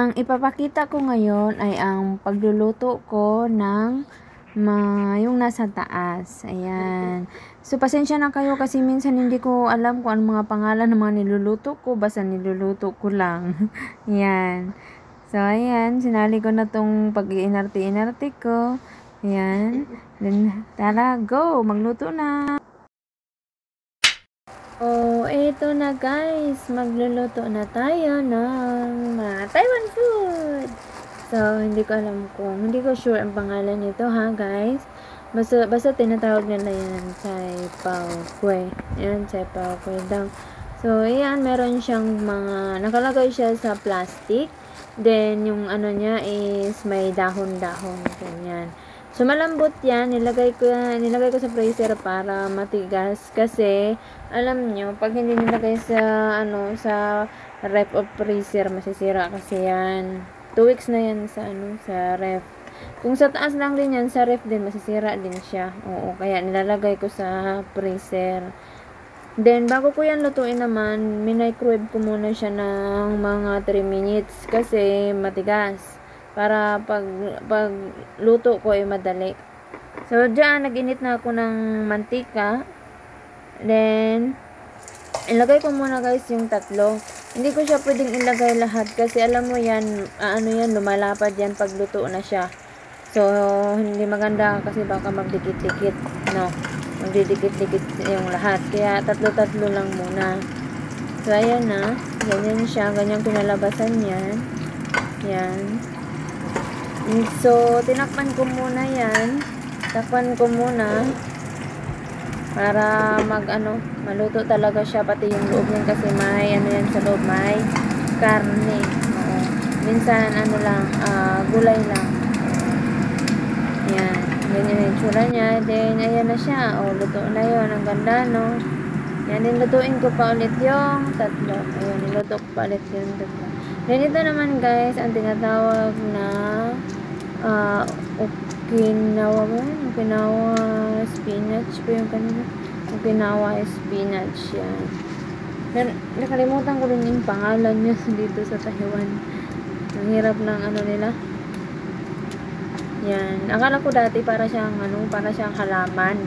Ang ipapakita ko ngayon ay ang pagluluto ko ng yung nasa taas. Ayan. So, pasensya na kayo kasi minsan hindi ko alam kung anong mga pangalan ng mga niluluto ko. Basta niluluto ko lang. Ayan. So, ayan. Sinali ko na tong pag-iinarte-inarte ko. Ayan. Then, tara, go! Magluto na! Oh, ito na guys. Magluluto na tayo ng Taiwan food. So, hindi ko sure ang pangalan nito ha guys. Basta tinatawag nila yan Chai Pao Kueh. Yan, Chai Pao Kueh daw. So, ayan, meron siyang nakalagay siya sa plastic. Then, yung ano niya is may dahon-dahon. Ganyan. So, malambot yan. Nilagay ko sa freezer para matigas. Kasi, alam nyo, pag hindi nilagay sa ref of freezer, masisira kasi yan. 2 weeks na yan sa ref. Kung sa taas lang din yan, sa ref din, masisira din siya. Oo, kaya nilalagay ko sa freezer. Then, bago ko yan lutuin naman, microwave ko muna siya ng mga 3 minutes kasi matigas. Para pag luto ko ay madali. So, dyan, nag-init na ako ng mantika. Then, ilagay ko muna guys yung tatlo. Hindi ko siya pwedeng ilagay lahat kasi alam mo yan, lumalapad yan pag luto na siya. So, hindi maganda kasi baka magdikit-dikit, no? Magdidikit-dikit yung lahat. Kaya, tatlo-tatlo lang muna. So, ayan na. Ganyan siya. Ganyan pinalabasan yan. Yan. So, tinakpan ko muna yan. Takpan ko muna. Para maluto talaga siya. Pati yung loob niyan kasi may, yan sa loob, may karne. Oo. Minsan, gulay lang. Yan. Ganyan yung tsura niya. Then, ayan na siya. O, luto na yun. Ang ganda, no? Yan, din lutuin ko pa ulit yung tatlo. Ayun, niluto ko pa ulit yung tatlo. Then, ito naman, guys, ang tinatawag na Okinawa spinach po yung kanina. Okinawa spinach yan. Nakalimutan ko rin yung pangalan niya dito sa Taiwan. Ang hirap ng nila. Yan. Akala ko dati para siyang halaman.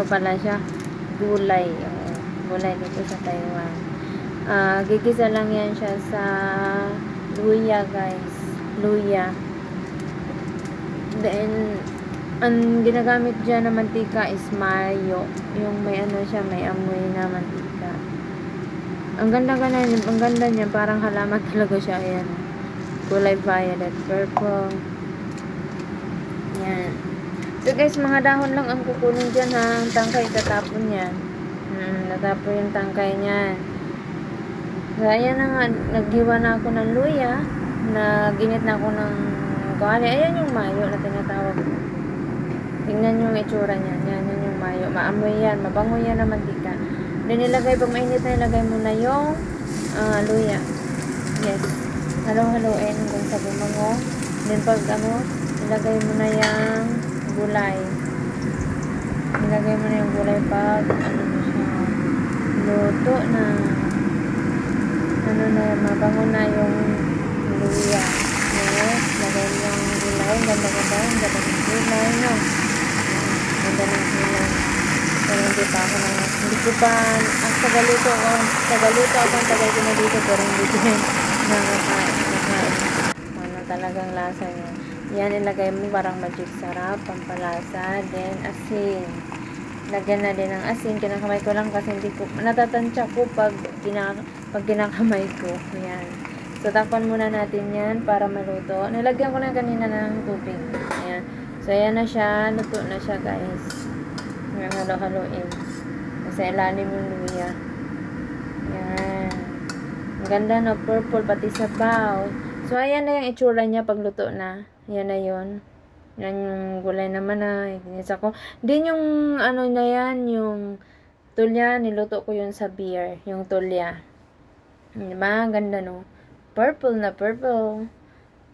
Pala siya? Gulay. Gulay dito sa Taiwan. Gigisa lang yan siya sa luya, guys. Luya. Then, ang ginagamit dyan na mantika is mayo. Yung may may amoy na mantika. Ang ganda niya, parang halaman talaga siya. Ayan. Kulay violet, purple. Yan. So guys, mga dahon lang ang kukunin dyan ha. Ang tangkay, tatapon yan. Tatapon yung tangkay niyan. So, ayan na nga. Naghiwa na ako ng luya. Naginit na ako ng ayan yung mayo na tinatawag ko. Tingnan yung itsura niya. Yan yung mayo. Maamoy yan. Mabango yan na mantika. Then pag mainit na, ilagay mo na yung luya. Yes. Halo-haloin kung sa bumango. Then pag ilagay mo na yung gulay. Ilagay mo na yung gulay pag siya. Luto na. Mabango na yung luya. Yes, lagay mo yung gulay. Ganda ng gulay, no? Ganda ng gulay. Pero hindi ko pa, tagaluto ako, tagal ko na dito, pero hindi ko nakakain. Talagang lasa niya. Yan, ilagay mo, parang magic sarap, pampalasa, then asin. Lagyan na din ng asin, kinakamay ko lang kasi hindi ko, natatansya ko pag kinakamay ko. Yan. So, takpan muna natin yan para maluto. Nilagyan ko na kanina ng tubig. Ayan. So, ayan na siya. Luto na siya, guys. Halo-haloin. Kasi ilalim yung luya. Ayan. Ang ganda, no? Purple, pati sabaw. So, ayan na yung itsura niya pag luto na. Ayan na yun. Yan yung gulay naman na ikinisa ko. Din yung, na yan, yung tulya, niluto ko yun sa beer. Yung tulya. Diba? Ang ganda, no? Purple na purple.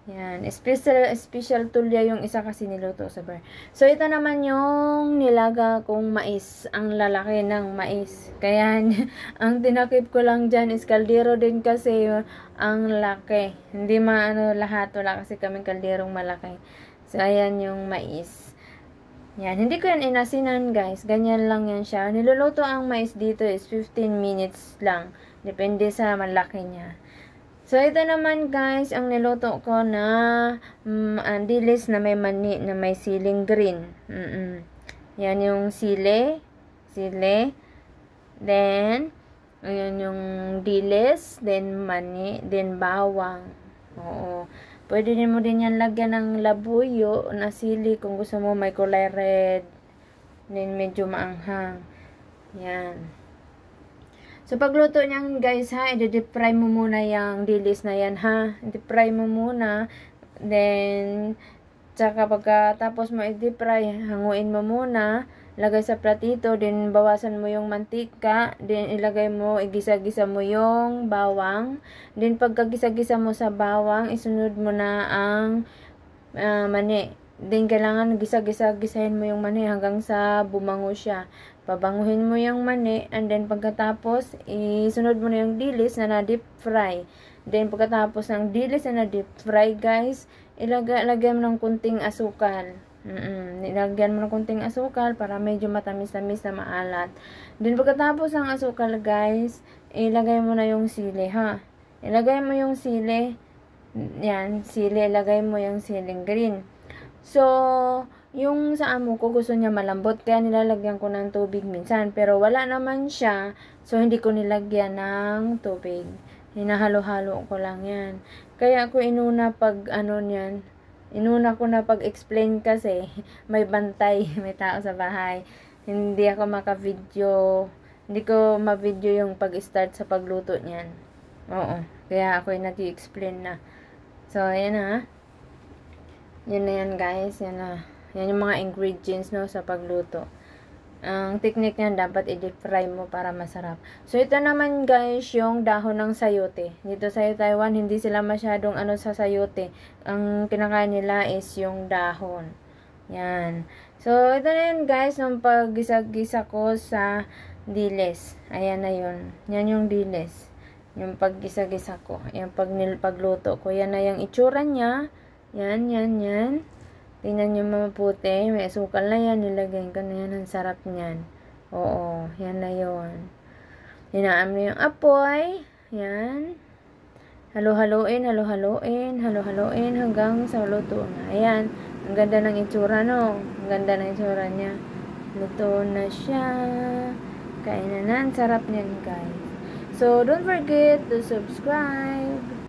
Yan, special tulya yung isa kasi niluto sa bar. So, ito naman yung nilaga kong mais. Ang lalaki ng mais. Kaya, ang tinakip ko lang dyan is kaldero din kasi ang laki. Hindi maano lahat. Wala kasi kaming kalderong malaki. So, ayan yung mais. Yan, hindi ko yan inasinan guys. Ganyan lang yan siya. Niluluto ang mais dito is 15 minutes lang. Depende sa malaki niya. So, ito naman guys, ang niluto ko na dilis na may mani, na may siling green. Yan yung sile. Then, ayan yung dilis. Then, mani. Then, bawang. Oo. Pwede din mo din yan lagyan ng labuyo na sili kung gusto mo may kulay red. Then, medyo maanghang. Yan. So, pagluto niyan guys ha, i-deep fry mo muna yung dilis na yan ha. I-deep fry mo muna. Then, tsaka pagkatapos mo i-deep fry, hanguin mo muna. Lagay sa platito, then bawasan mo yung mantika. Then, ilagay mo, igisa-gisa mo yung bawang. Then, pagkagisa-gisa mo sa bawang, isunod mo na ang mani. Then, kailangan gisa-gisahin mo yung mani hanggang sa bumango siya. Pabanguhin mo yung mani, and then pagkatapos, isunod mo na yung dilis na na-deep fry. Then, pagkatapos ng dilis na na-deep fry, guys, ilagyan mo ng kunting asukal. Ilagyan mo ng kunting asukal para medyo matamis-tamis na maalat. Then, pagkatapos ng asukal, guys, ilagay mo na yung sili, ha? Ilagay mo yung sili. Yan, sili. Ilagay mo yung siling green. So, yung sa amo ko gusto niya malambot kaya nilalagyan ko ng tubig minsan. Pero wala naman siya. So, hindi ko nilagyan ng tubig. Hinahalo-halo ko lang yan. Kaya ako inuna pag niyan. Inuna ko na pag-explain kasi may bantay, may tao sa bahay. Hindi ako maka-video. Hindi ko ma-video yung pag-start sa pagluto niyan. Oo. Kaya ako nag-explain na. So, ayan ha. Yan na yan guys. Yan na. Yan yung mga ingredients no sa pagluto. Ang technique niyan dapat i-deep fry mo para masarap. So ito naman guys yung dahon ng sayote. Dito sa Taiwan hindi sila masyadong sa sayote. Ang kinakain nila is yung dahon. Yan. So ito na yun guys ng paggisa-gisa ko sa dilis. Ayan na yun. Yan yung dilis. Yung paggisa-gisa ko. Yung pagluto ko. Yan na yung itsura niya. Yan. Tingnan nyo maputi. May asukal na yan. Nilagay ko na yan. Ang sarap niyan. Oo. Yan na yun. Hinaan mo yung apoy. Yan. Halo-haloin hanggang sa luto na. Ayan. Ang ganda ng itsura, no? Ang ganda ng itsura niya. Luto na siya. Kainan na. Ang sarap niyan, guys. So, don't forget to subscribe.